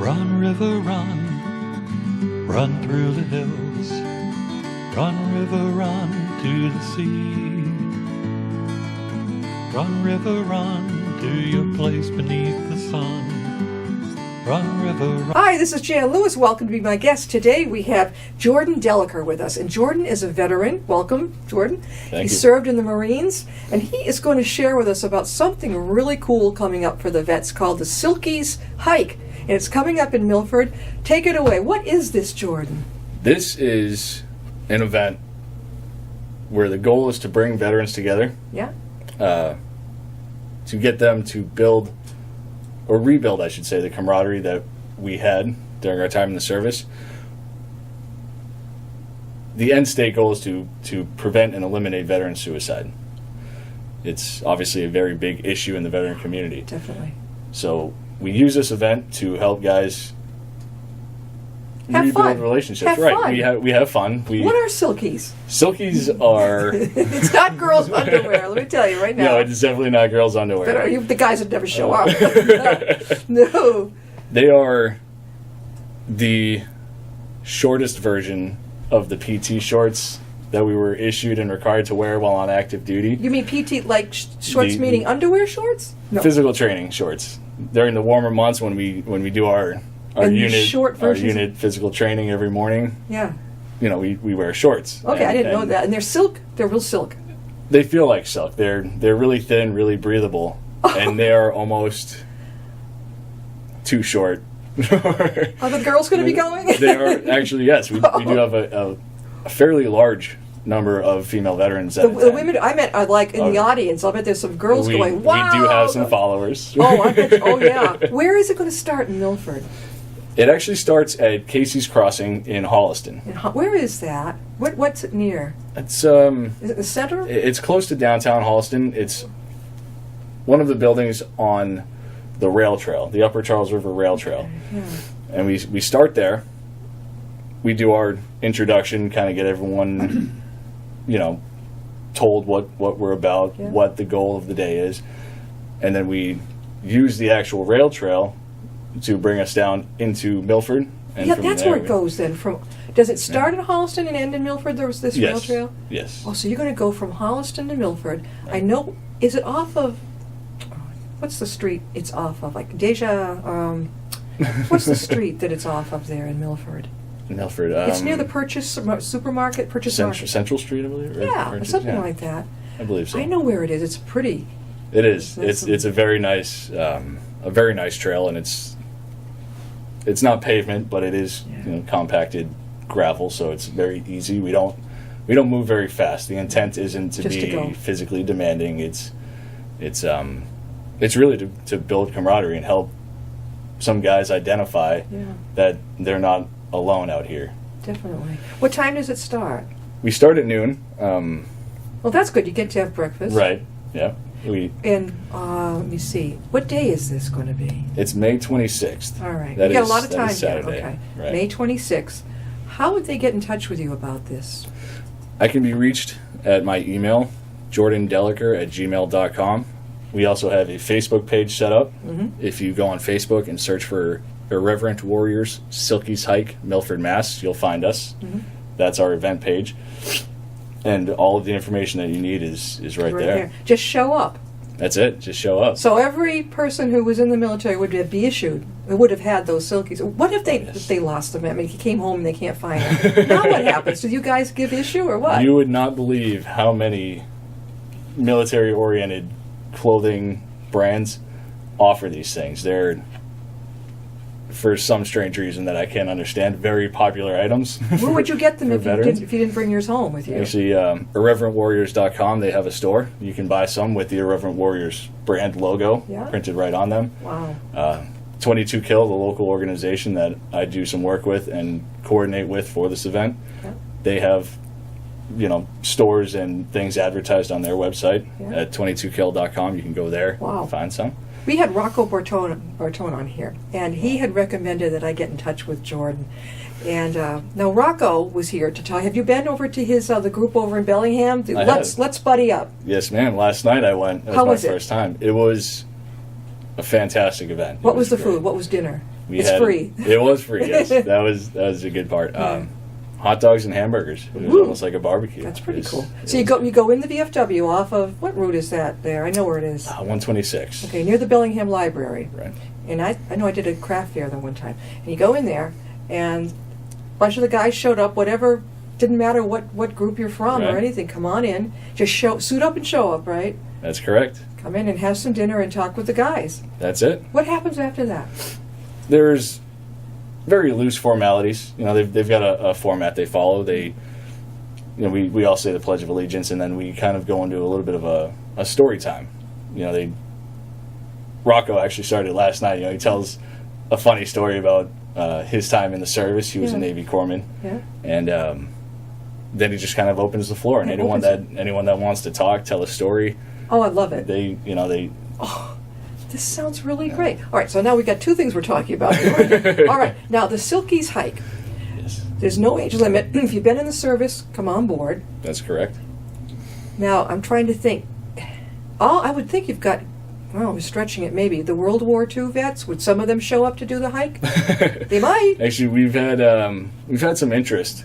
Run, river, run, run through the hills. Run, river, run to the sea. Run, river, run to your place beneath the sun. Run, river, run. Hi, this is Jan Lewis. Welcome to be my guest. Today we have Jordan Dellicker with us. And Jordan is a veteran. Welcome, Jordan. Thank He you. served in the Marines, and he is going to share with us about something really cool coming up for the vets called the Silkies Hike. And it's coming up in Milford. Take it away. What is this, Jordan? This is an event where the goal is to bring veterans together, Yeah? to get them to build, or rebuild, I should say, the camaraderie that we had during our time in the service. The end state goal is to prevent and eliminate veteran suicide. It's obviously a very big issue in the veteran community. Definitely. So we use this event to help guys Have rebuild fun. relationships. Have Right. fun. We have fun. What are Silkies? Silkies are It's not girls' underwear, let me tell you right now. no, it's definitely not girls' underwear. But are you the guys that never show up? No. They are the shortest version of the PT shorts that we were issued and required to wear while on active duty. You mean PT, like shorts The- meaning underwear shorts? No. Physical training shorts. During the warmer months when we do our And the unit short our versions? unit physical training every morning, Yeah. we wear shorts. Okay, I didn't know And that. And they're silk. They're real silk. They feel like silk. They're really thin, really breathable, and they are almost too short. Are the girls going to be going? They are actually, yes. We do have a fairly large number of female veterans. The women I met are like in the audience. I bet there's some girls going, wow. We do have some followers. Oh, I bet. Oh, yeah. Where is it going to start in Milford? It actually starts at Casey's Crossing in Holliston. Where is that? What's it near? It's Is it the center? it's close to downtown Holliston. It's one of the buildings on the rail trail, the Upper Charles River Rail Trail. Yeah. And we start there. We do our introduction, kind of get everyone, told what we're about, Yeah. what the goal of the day is. And then we use the actual rail trail to bring us down into Milford. And Yeah, from that's there where it goes then. Does it start in Holliston and end in Milford? There was this rail Yes. trail? Yes. Oh, so you're going to go from Holliston to Milford. I know, is it off of, what's the street it's off of? Like what's the street that it's off of there in Milford? Milford. It's near the Purchase supermarket, Purchase Market. Central Street, I believe. Yeah, or Purchase, something yeah. like that. I believe so. I know where it is. It's pretty. It is. That's It's a very nice trail, and it's not pavement, but it is compacted gravel, so it's very easy. We don't move very fast. The intent isn't to Just to go. be physically demanding. It's really to build camaraderie and help some guys identify that they're not alone out here. Definitely. What time does it start? We start at noon. Well, that's good. You get to have breakfast. Right. Yeah. And let me see. What day is this going to be? It's May 26th. All right. That You got a is- lot of that time is there. Saturday. Okay. Right. May 26th. How would they get in touch with you about this? I can be reached at my email, jordandellicker@gmail.com. We also have a Facebook page set up. Mm-hmm. If you go on Facebook and search for Irreverent Warriors Silkies Hike, Milford, Mass., you'll find us. Mm-hmm. That's our event page. And all of the information that you need is right there. Just show up. That's it. Just show up. So every person who was in the military would be issued, would have had those silkies. What if they lost them? I mean, he came home and they can't find them. Now what happens? Do you guys give issue or what? You would not believe how many military-oriented clothing brands offer these things. They're, for some strange reason that I can't understand, very popular items. Where would you get them for if veterans. you didn't bring yours home with you? Actually, irreverentwarriors.com, they have a store. You can buy some with the Irreverent Warriors brand logo printed right on them. Wow. 22 Kill, the local organization that I do some work with and coordinate with for this event, they have stores and things advertised on their website at 22kill.com. You can go there and find some. We had Rocco Bartone on here, and he had recommended that I get in touch with Jordan. And now Rocco was here to tell. Have you been over to his the group over in Bellingham? Let's buddy up. Yes, ma'am. Last night I went. That How was was my first time. It was a fantastic event. What was the food? What was dinner? It's free. It was free. Yes, that was a good part. Hot dogs and hamburgers. It was almost like a barbecue. That's pretty cool. So you go in the VFW off of, what route is that there? I know where it is. 126. Okay, near the Bellingham Library. Right. And I know I did a craft fair there one time. And you go in there, and a bunch of the guys showed up, whatever, didn't matter what group you're from or anything, come on in. Just suit up and show up, right? That's correct. Come in and have some dinner and talk with the guys. That's it. What happens after that? There's very loose formalities. You know, they've got a format they follow. They, you know, we all say the Pledge of Allegiance, and then we kind of go into a little bit of a story time. You know, Rocco actually started last night. You know, he tells a funny story about his time in the service. He was a Navy corpsman, and then he just kind of opens the floor, and anyone that wants to talk, tell a story. Oh, I love it. They. Oh, this sounds really great. All right, so now we've got two things we're talking about. All right, now the Silkies hike. Yes. There's no age limit. If you've been in the service, come on board. That's correct. Now, I'm trying to think. I would think you've got, well, I'm stretching it maybe, the World War II vets. Would some of them show up to do the hike? They might. Actually, we've had some interest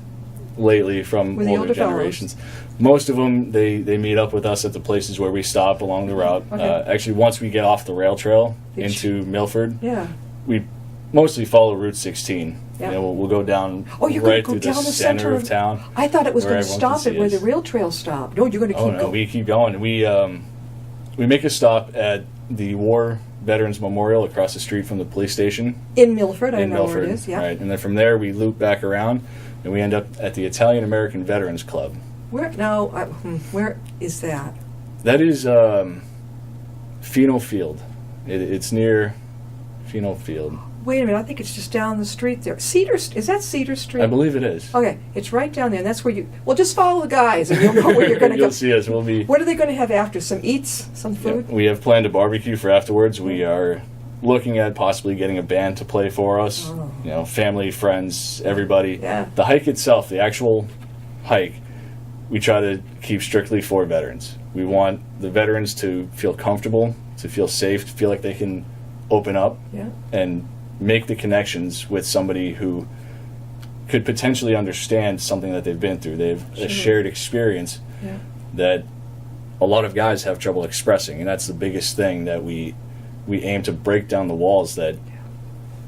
lately from older generations. Most of them, they meet up with us at the places where we stop along the route. Okay. Actually, once we get off the rail trail into Milford, Yeah. we mostly follow Route 16. Yeah. You know, we'll go down you're right going to through go down the center of town. I thought it was where going to everyone stop can at see where us. the rail trail stopped. No, you're going to keep going. We keep going. We make a stop at the War Veterans Memorial across the street from the police station. In Milford, I in know Milford, where it is. Yeah. right. And then from there, we loop back around, and we end up at the Italian American Veterans Club. Where is that? That is Pheno Field. It's near Pheno Field. Wait a minute, I think it's just down the street there. Is that Cedar Street? I believe it is. Okay, it's right down there, and that's where just follow the guys, and you'll know where you're going to go. You'll see us. We'll be. What are they going to have after? Some eats? Some food? Yeah, we have planned a barbecue for afterwards. We are looking at possibly getting a band to play for us. Oh. You know, family, friends, everybody. Yeah. The hike itself, the actual hike, we try to keep strictly for veterans. We want the veterans to feel comfortable, to feel safe, to feel like they can open up and make the connections with somebody who could potentially understand something that they've been through. They have a shared experience that a lot of guys have trouble expressing, and that's the biggest thing that we aim to break down the walls that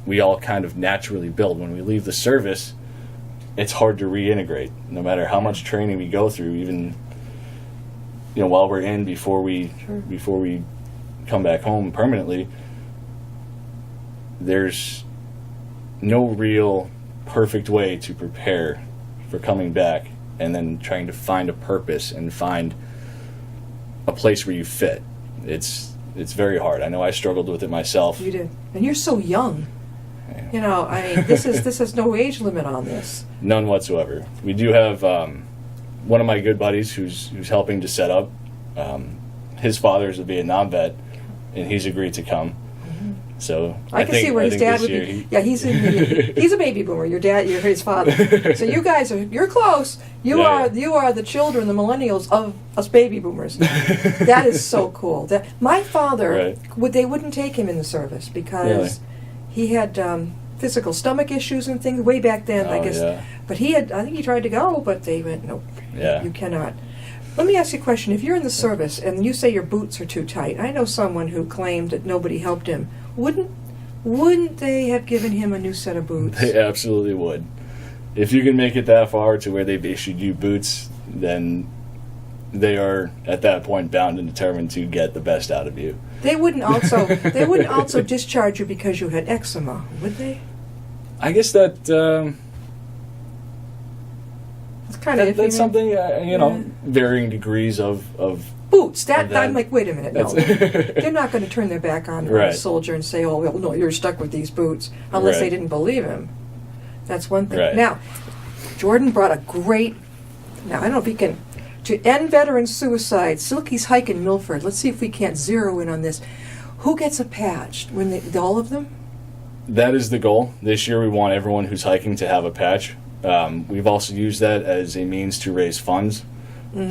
we all kind of naturally build. When we leave the service, it's hard to reintegrate, no matter how much training we go through, even while we're in before we come back home permanently. There's no real perfect way to prepare for coming back and then trying to find a purpose and find a place where you fit. It's very hard. I know I struggled with it myself. You did. And you're so young. Yeah. This is no age limit on this. None whatsoever. We do have one of my good buddies who's helping to set up. His father is a Vietnam vet, and he's agreed to come. So I can see where his dad would be. He's a baby boomer. You're his father. So you guys you're close. You are the children, the millennials of us baby boomers. That is so cool. My father they wouldn't take him in the service because he had physical stomach issues and things way back then. I guess, but I think he tried to go, but they went nope. You cannot. Let me ask you a question. If you're in the service and you say your boots are too tight, I know someone who claimed that nobody helped him. Wouldn't they have given him a new set of boots? They absolutely would. If you can make it that far to where they've issued you boots, then they are at that point bound and determined to get the best out of you. They wouldn't also discharge you because you had eczema, would they? I guess that it's kind of that's something varying degrees of boots. I'm like, wait a minute, no. They're not going to turn their back on a soldier and say, oh, well, no, you're stuck with these boots, unless they didn't believe him. That's one thing. Right. Now, Jordan brought I don't know if he can, to end veteran suicide, Silky's hike in Milford. Let's see if we can't zero in on this. Who gets a patch? All of them? That is the goal. This year we want everyone who's hiking to have a patch. We've also used that as a means to raise funds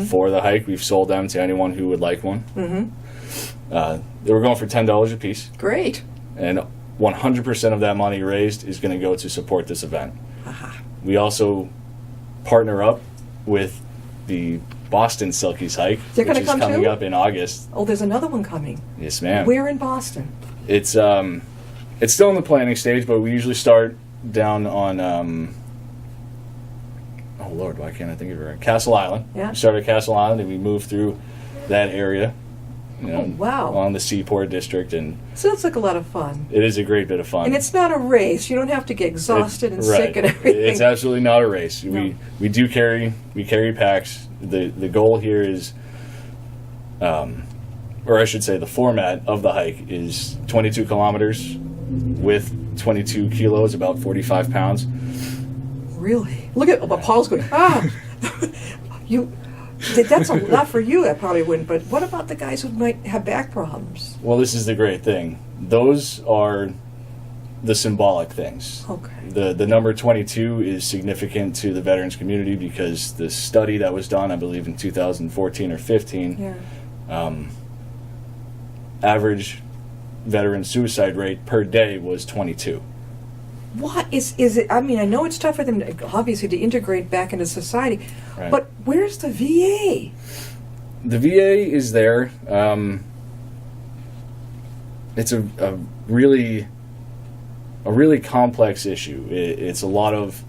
for the hike. We've sold them to anyone who would like one. They were going for $10 a piece. Great. And 100% of that money raised is going to go to support this event. Uh-huh. We also partner up with the Boston Silkies Hike, They're which gonna is come coming too? up in August. Oh, there's another one coming. Yes, ma'am. Where in Boston? It's still in the planning stage, but we usually start down on oh Lord, why can't I think of it right? Castle Island. Yeah. We start at Castle Island and we move through that area. You know, Oh, wow. On the Seaport District, and Sounds like a lot of fun. it is a great bit of fun. And it's not a race. You don't have to get exhausted and sick and everything. It's absolutely not a race. No. We do carry packs. The goal here is, or I should say, the format of the hike is 22 kilometers with 22 kilos, about 45 pounds. Really? Look at Paul's going, that's a lot for you. I probably wouldn't. But what about the guys who might have back problems? Well, this is the great thing. Those are the symbolic things. Okay. The number 22 is significant to the veterans community because the study that was done, I believe in 2014 or 15, Yeah. Average veteran suicide rate per day was 22. What is it? I mean, I know it's tough for them, obviously, to integrate back into society. Right. But where's the VA? The VA is there. It's a really complex issue. It's a lot of,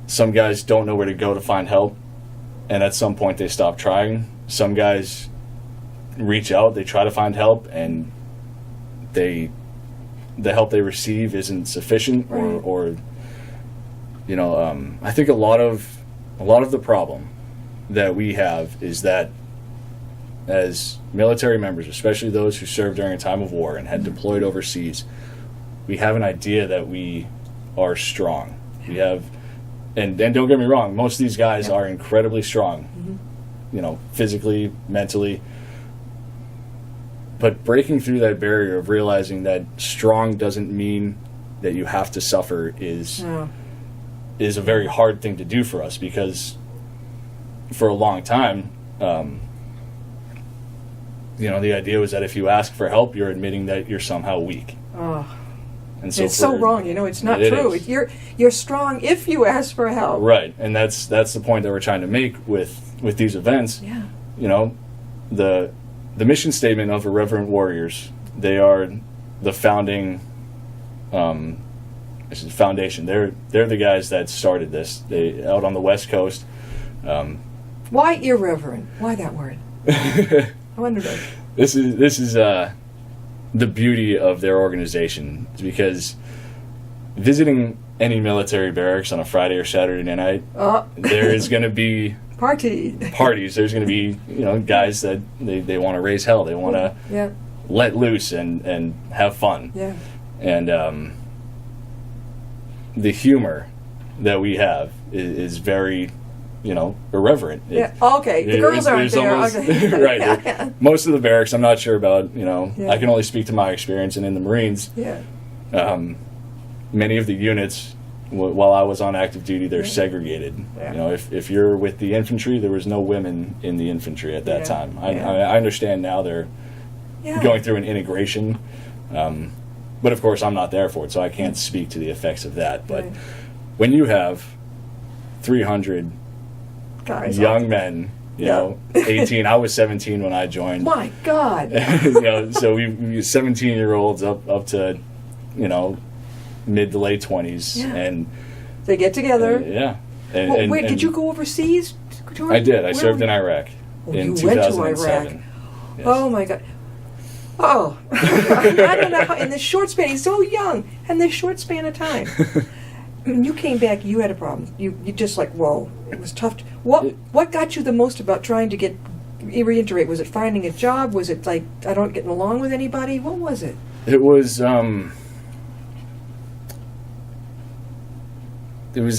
some guys don't know where to go to find help, and at some point they stop trying. Some guys reach out, they try to find help, and the help they receive isn't sufficient, Right. or I think a lot of the problem that we have is that as military members, especially those who served during a time of war and had deployed overseas, we have an idea that we are strong. We have, and don't get me wrong, most of these guys are incredibly strong, physically, mentally. But breaking through that barrier of realizing that strong doesn't mean that you have to suffer is a very hard thing to do for us, because for a long time, the idea was that if you ask for help, you're admitting that you're somehow weak. Oh. And so It's so wrong. It's not it true. is. You're strong if you ask for help. Right, and that's the point that we're trying to make with these events. Yeah. The mission statement of Irreverent Warriors, they are the founding foundation. They're the guys that started this. They out on the West Coast. Why irreverent? Why that word? I wonder that. This is the beauty of their organization, because visiting any military barracks on a Friday or Saturday night, there is going to be parties. There's going to be guys that they want to raise hell. They want to let loose and have fun. Yeah. And the humor that we have is very irreverent. Yeah. Okay. The girls aren't there. Almost, Okay. right. Yeah. Most of the barracks, I'm not sure about. I can only speak to my experience, and in the Marines, Yeah. Many of the units, while I was on active duty, they're segregated. Yeah. If you're with the infantry, there was no women in the infantry at that time. I understand now they're going through an integration, but of course I'm not there for it, so I can't speak to the effects of that. But when you have 300 Guys, young men, 18, I was 17 when I joined. My God. So we 17-year-olds up to mid to late 20s, and they get together. And wait, did you go overseas, George? I did. I served in Iraq in 2007. Went to Iraq. Yes. Oh my God. Oh, I don't know how, in this short span, he's so young, and this short span of time. When you came back, you had a problem. You just like, whoa, it was tough. What got you the most about trying to reintegrate? Was it finding a job? Was it like, I don't getting along with anybody? What was it? It was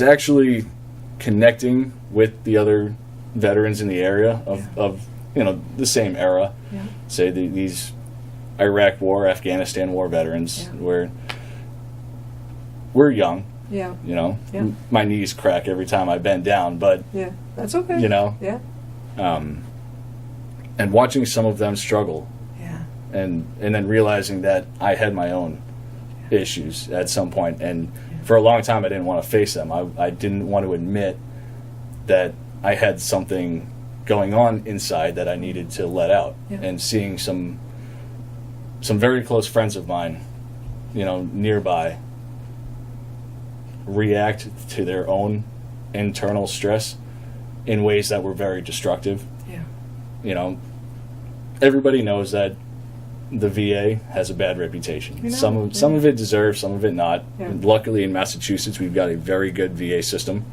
actually connecting with the other veterans in the area of the same era. Yeah. Say these Iraq War, Afghanistan War veterans, where we're young. Yeah. My knees crack every time I bend down, but that's okay. Yeah. And watching some of them struggle, and then realizing that I had my own issues at some point, and for a long time I didn't want to face them. I didn't want to admit that I had something going on inside that I needed to let out. And seeing some very close friends of mine, nearby, react to their own internal stress in ways that were very destructive. Everybody knows that the VA has a bad reputation. Some of it deserved, some of it not. Luckily in Massachusetts we've got a very good VA system.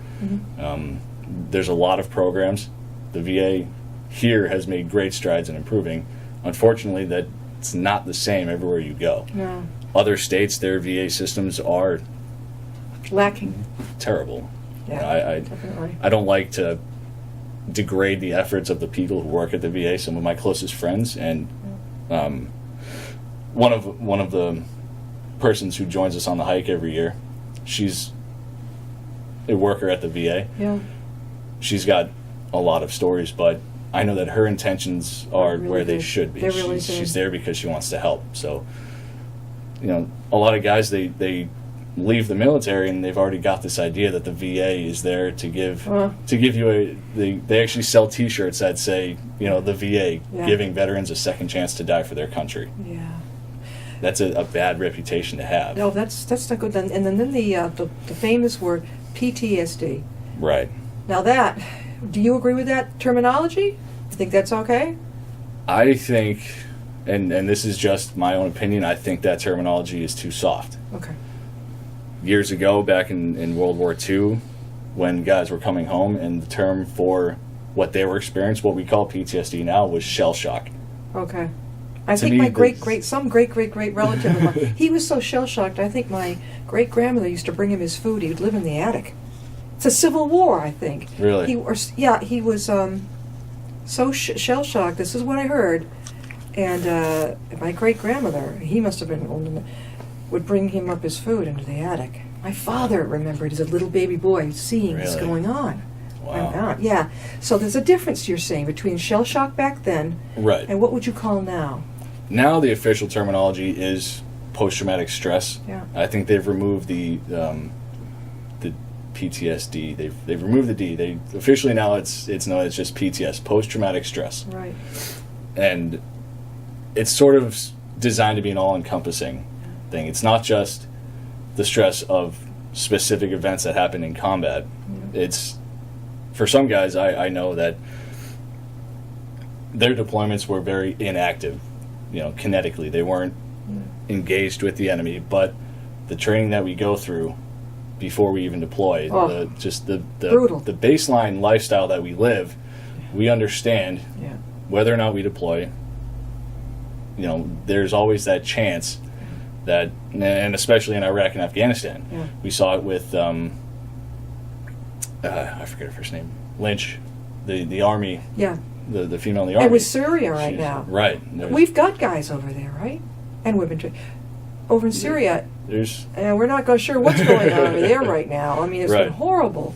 There's a lot of programs. The VA here has made great strides in improving. Unfortunately, that's not the same everywhere you go. Other states, their VA systems are lacking. Terrible. Definitely. I don't like to degrade the efforts of the people who work at the VA. Some of my closest friends, and one of the persons who joins us on the hike every year, she's a worker at the VA. She's got a lot of stories, but I know that her intentions are really where they should be. Really she's there because she wants to help. So, a lot of guys, they leave the military and they've already got this idea that the VA is there to give you they actually sell T-shirts that say, the VA giving veterans a second chance to die for their country. That's a bad reputation to have. No, that's not good. And then the famous word PTSD. Right. Now do you agree with that terminology? You think that's okay? I think, and this is just my own opinion, I think that terminology is too soft. Okay. Years ago, back in World War II, when guys were coming home, and the term for what they were experiencing, what we call PTSD now, was shell shock. Okay. I think my great relative of mine, he was so shell shocked. I think my great grandmother used to bring him his food. He would live in the attic. It's a Civil War, I think. Really? He was so shell shocked. This is what I heard. And my great grandmother, he must have been old enough, would bring him up his food into the attic. My father remembered as a little baby boy seeing this going on. Wow. Yeah. So there's a difference, you're saying, between shell shock back then and what would you call now? Now the official terminology is post-traumatic stress. I think they've removed the PTSD. They've removed the D. They officially now it's known as just PTS, post-traumatic stress. Right. And it's sort of designed to be an all-encompassing thing. It's not just the stress of specific events that happen in combat. It's, for some guys, I know that their deployments were very inactive, kinetically. They weren't engaged with the enemy, but the training that we go through before we even deploy, the baseline lifestyle that we live, we understand whether or not we deploy, there's always that chance that, and especially in Iraq and Afghanistan, we saw it with, I forget her first name, Lynch, the Army, the female in the Army. And with Syria right now. Right. We've got guys over there, right? And women. Over in Syria, we're not sure what's going on over there right now. I mean, it's been horrible.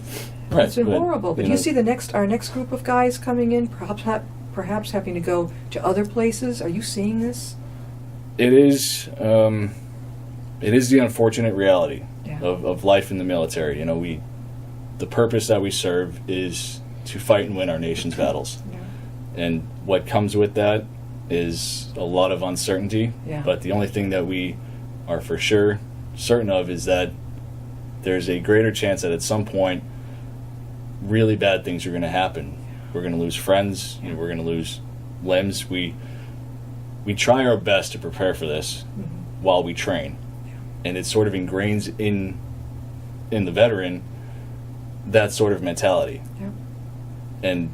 It's been horrible. But you see our next group of guys coming in, perhaps having to go to other places. Are you seeing this? It is the unfortunate reality of life in the military. The purpose that we serve is to fight and win our nation's battles. And what comes with that is a lot of uncertainty. But the only thing that we are for sure certain of is that there's a greater chance that at some point really bad things are going to happen. We're going to lose friends. We're going to lose limbs. We try our best to prepare for this while we train, and it sort of ingrains in the veteran that sort of mentality. And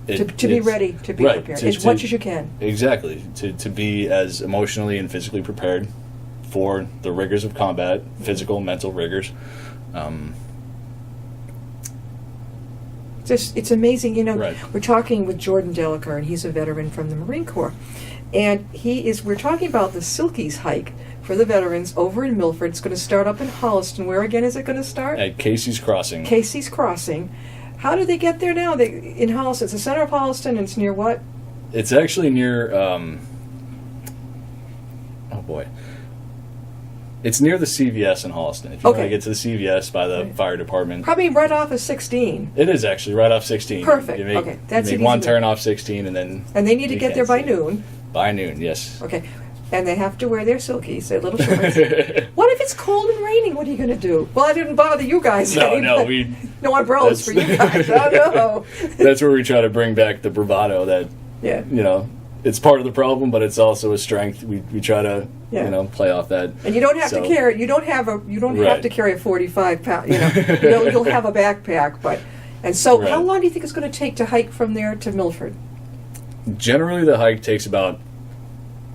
to be ready, to be prepared as much as you can. Exactly, to be as emotionally and physically prepared for the rigors of combat, physical, mental rigors. It's amazing, We're talking with Jordan Dellicker, and he's a veteran from the Marine Corps. And we're talking about the Silkies hike for the veterans over in Milford. It's going to start up in Holliston. Where again is it going to start? At Casey's Crossing. Casey's Crossing. How do they get there now? In Holliston. It's the center of Holliston, and it's near what? It's actually near Oh boy. It's near the CVS in Holliston. If you want Okay. to get to the CVS by the fire department. Probably right off of 16. It is actually right off 16. Perfect. You make, Okay, that's you an make one easy turn one. off 16 and then... And they need to you get there can't by see it. noon. By noon, yes. Okay. And they have to wear their silkies, their little shorts. What if it's cold and raining? What are you going to do? Well, I didn't bother you guys. No, any, no, but we... no umbrellas for you guys. Oh, no. That's where we try to bring back the bravado that, Yeah. you know, it's part of the problem, but it's also a strength. We try to, Yeah. you know, play off that. And you don't have So- to carry. You don't have Right. to carry a 45-pound. You'll have a backpack, but. And so, Right. how long do you think it's going to take to hike from there to Milford? Generally, the hike takes about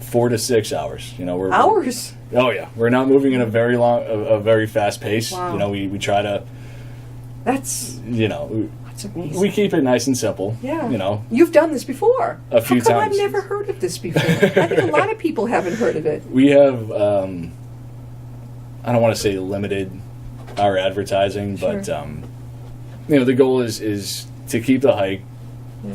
4 to 6 hours. You know, Hours. Oh yeah, we're not moving at a very fast pace. Wow. You know, we try to, That's that's amazing. we keep it nice and simple. Yeah. You know, You've done this before. A few How come times. I've never heard of this before? I think a lot of people haven't heard of it. we have. I don't want to say limited our advertising, Sure. but the goal is to keep the hike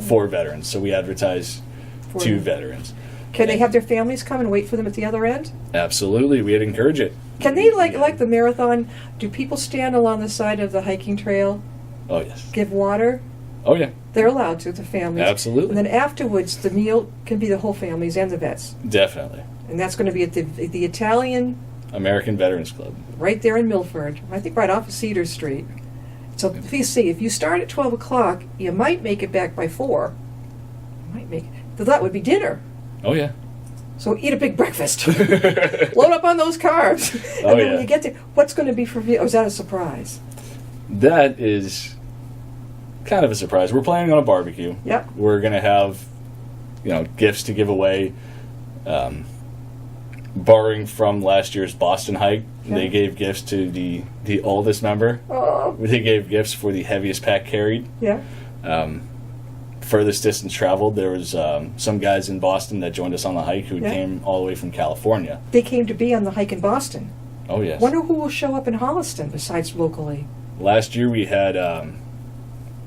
for veterans. So we advertise For to them. veterans. Can they have their families come and wait for them at the other end? Absolutely, we'd encourage it. Can they like the marathon? Do people stand along the side of the hiking trail, Oh yes. give water? Oh yeah. They're allowed to, the families. Absolutely. And then afterwards, the meal can be the whole families and the vets. Definitely. And that's going to be at the Italian, American Veterans Club. right there in Milford. I think right off of Cedar Street. So if you see, if you start at 12 o'clock, you might make it back by 4. You might make it. So that would be dinner. Oh yeah. So eat a big breakfast. Load up on those carbs. And Oh, then yeah. when you get there, what's going to be for you? Or is that a surprise? That is kind of a surprise. We're planning on a barbecue. Yep. We're going to have, gifts to give away. Borrowing from last year's Boston hike, Okay. they gave gifts to the oldest member. Oh, They gave gifts for the heaviest pack carried. yeah. Furthest distance traveled, there was some guys in Boston that joined us on the hike who Yeah. came all the way from California. They came to be on the hike in Boston. Oh, yes. Wonder who will show up in Holliston besides locally. Last year we had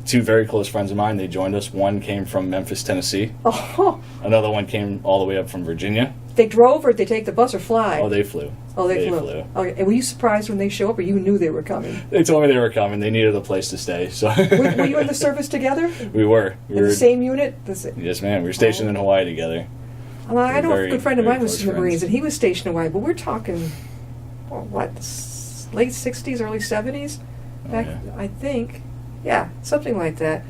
2 very close friends of mine. They joined us. One came from Memphis, Tennessee. Oh, Another one came all the way up from Virginia. they drove or did they take the bus or fly? Oh, they flew. Oh, they flew. Okay. And were you surprised when they show up, or you knew they were coming? They told me they were coming. They needed a place to stay, so Were you in the service together? we were. We In were. the same unit? Yes, ma'am. We were stationed in Hawaii together. Well, I know a Very, good friend of very mine was close in the Marines, friends. and he was stationed in Hawaii, but we're talking, late 60s, early 70s? Back, yeah. I think. Yeah, something like that.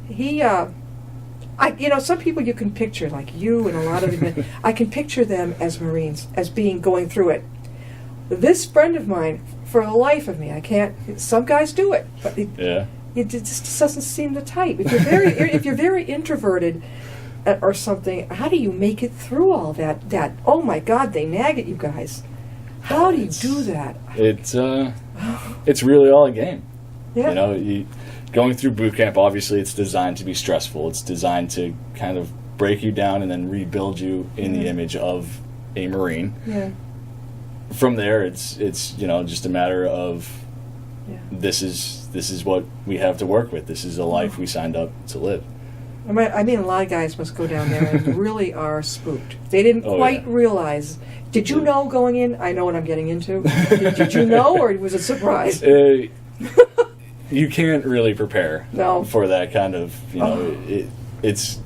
He, some people you can picture, like you and a lot of them, I can picture them as Marines, as being going through it. This friend of mine, for the life of me, I can't, some guys do it, but Yeah. it just doesn't seem the type. If you're very introverted or something, how do you make it through all that? Oh my God, they nag at you guys. How do you do that? It's really all a game. Yeah. Going through boot camp, obviously, it's designed to be stressful. It's designed to kind of break you down and then rebuild you in the image of a Marine. Yeah. From there, it's just a matter of Yeah. this is what we have to work with. This is a life we signed up to live. I mean, a lot of guys must go down there and really are spooked. They didn't Oh, quite yeah. realize. Did you know going in? I know what I'm getting into. Did you know, or was it a surprise? You can't really prepare No. for that kind of, it's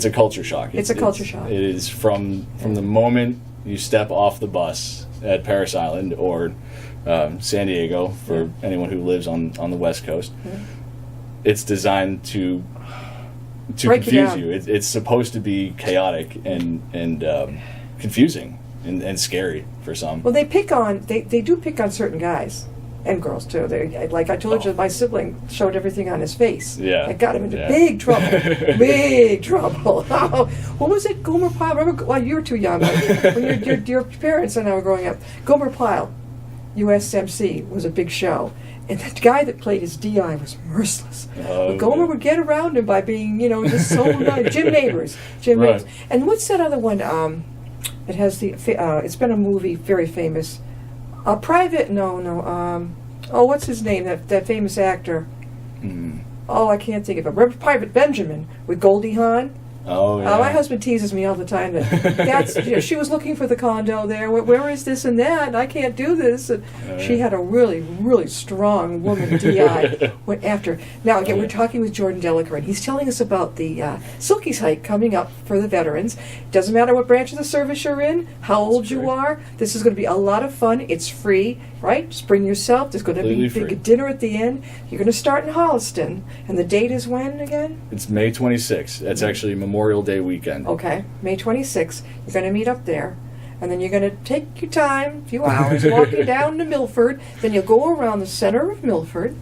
a culture shock. It's a culture shock. It is from the moment you step off the bus at Paris Island or San Diego, for anyone who lives on the West Coast. Yeah. It's designed to Break you confuse down. you. It's supposed to be chaotic and confusing and scary for some. Well, they do pick on certain guys and girls too. Like I told you, my sibling showed everything on his face. Yeah. It got him into Yeah. big trouble. Big trouble. What was it? Gomer Pyle. Remember? Well, you were too young. But when your parents and I were growing up, Gomer Pyle, USMC, was a big show. And the guy that played his DI was merciless. But Gomer would get around him by being, just so nice. Jim Neighbors. Right. And what's that other one? It has it's been a movie, very famous. What's his name? That famous actor. Mm. Oh, I can't think of it. Remember Private Benjamin with Goldie Hawn? Oh, yeah. My husband teases me all the time that she was looking for the condo there. Where is this and that? I can't do this. And she had a really, really strong woman DI went after. Now again, we're talking with Jordan Dellicker, and he's telling us about the Silkies hike coming up for the veterans. Doesn't matter what branch of the service you're in, how old you are. This is going to be a lot of fun. It's free, right? Just bring yourself. There's going to be a dinner at the end. You're going to start in Holliston, and the date is when again? It's May 26th. That's actually Memorial Day weekend. Okay, May 26th. You're going to meet up there. And then you're going to take your time, a few hours, walking down to Milford. Then you'll go around the center of Milford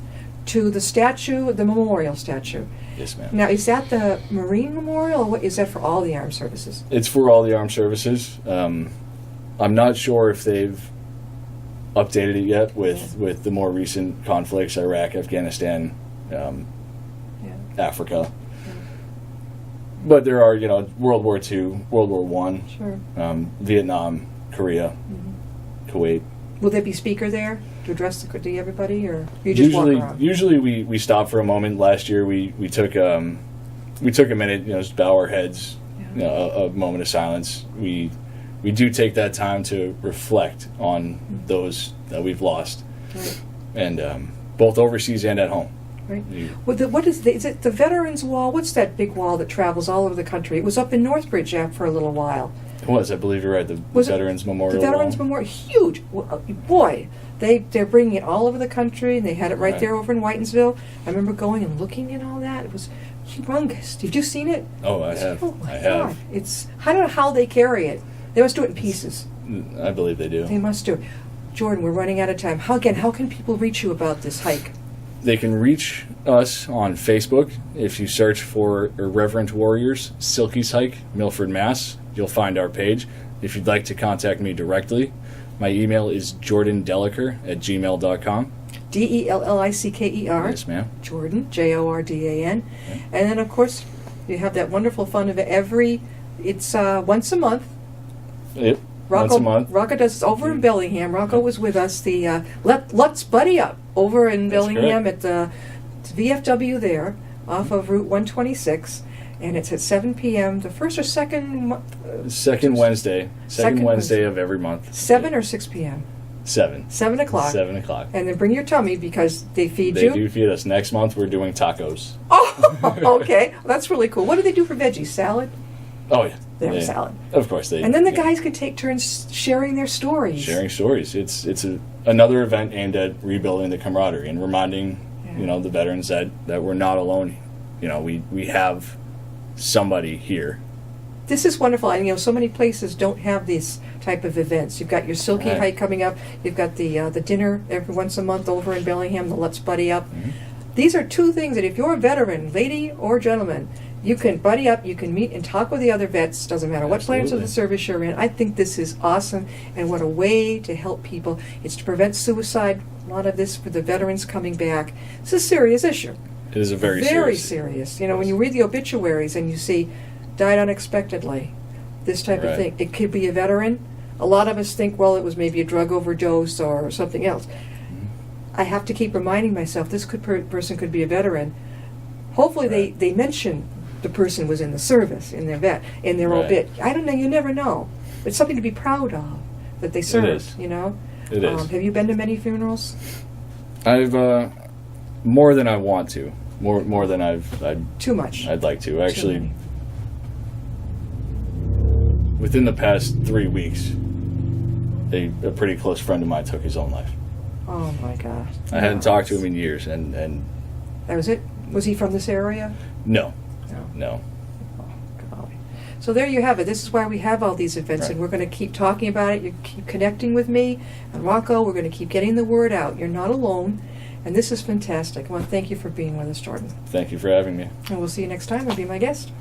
to the statue, the memorial statue. Yes, ma'am. Now, is that the Marine Memorial, or what is that for all the armed services? It's for all the armed services. I'm not sure if they've updated it yet with the more recent conflicts, Iraq, Afghanistan, Africa. But there are, World War II, World War I, Sure. Vietnam, Korea, Kuwait. Will there be speaker there to address to everybody, or you just walk around? Usually we stop for a moment. Last year we took a minute, just bow our heads, a moment of silence. We do take that time to reflect on those that we've lost, Right. and both overseas and at home. Right. Well, is it the Veterans Wall? What's that big wall that travels all over the country? It was up in Northbridge for a little while. It was, I believe you're right, the Veterans Memorial The Veterans Wall. Memorial, huge. Boy, they're bringing it all over the country, and they had it right there over in Whitensville. I remember going and looking at all that. It was humongous. Have you seen it? Oh, I have. Oh, my I God. have. I don't know how they carry it. They must do it in pieces. I believe they do. They must do it. Jordan, we're running out of time. How can people reach you about this hike? They can reach us on Facebook. If you search for Irreverent Warriors Silkies Hike, Milford, Mass., you'll find our page. If you'd like to contact me directly, my email is jordandellicker@gmail.com. Dellicker. Yes, ma'am. Jordan, Jordan. And then, of course, you have that wonderful fun of it's once a month. Yep. Rocco, Once a month. Rocco does this over in Bellingham. Rocco was with us. The Let's Buddy Up over in Bellingham correct. at the VFW there off of Route 126. And it's at 7 p.m. the first or second... Second Wednesday. Second Wednesday Wednesday of every month. 7 or 6 p.m.? 7. 7 o'clock. 7 o'clock. And then bring your tummy because they feed They you. do feed us. Next month we're doing tacos. Oh, okay. That's really cool. What do they do for veggies? Salad? Oh, yeah. They have a salad. Of course they And then the yeah. guys can take turns sharing their stories. Sharing stories. It's another event aimed at rebuilding the camaraderie and reminding the veterans that we're not alone. We have somebody here. This is wonderful. And so many places don't have these type of events. You've got your Silky Right. Hike coming up. You've got the dinner every once a month over in Bellingham, the Let's Buddy Up. Mm-hmm. These are two things that if you're a veteran, lady or gentleman, you can buddy up, you can meet and talk with the other vets, doesn't matter what branch of the service you're in. I think this is awesome, and what a way to help people. It's to prevent suicide, a lot of this for the veterans coming back. It's a serious issue. It is a very serious. When you read the obituaries and you see, died unexpectedly, this type of thing. It could be a veteran. A lot of us think, well, it was maybe a drug overdose or something else. I have to keep reminding myself, this person could be a veteran. Hopefully they mention the person was in the service, in their obit. I don't know, you never know. It's something to be proud of, that they served, It is. It is. Have you been to many funerals? I've, more than I want to. More than Too much. I'd like to. Too Actually, many. within the past 3 weeks, a pretty close friend of mine took his own life. Oh my gosh. I hadn't talked to him in years, and That was it? Was he from this area? no. Oh, golly. So there you have it. This is why we have all these events, Right. and we're going to keep talking about it. You keep connecting with me and Rocco. We're going to keep getting the word out. You're not alone, and this is fantastic. I want to thank you for being with us, Jordan. Thank you for having me. And we'll see you next time and be my guest.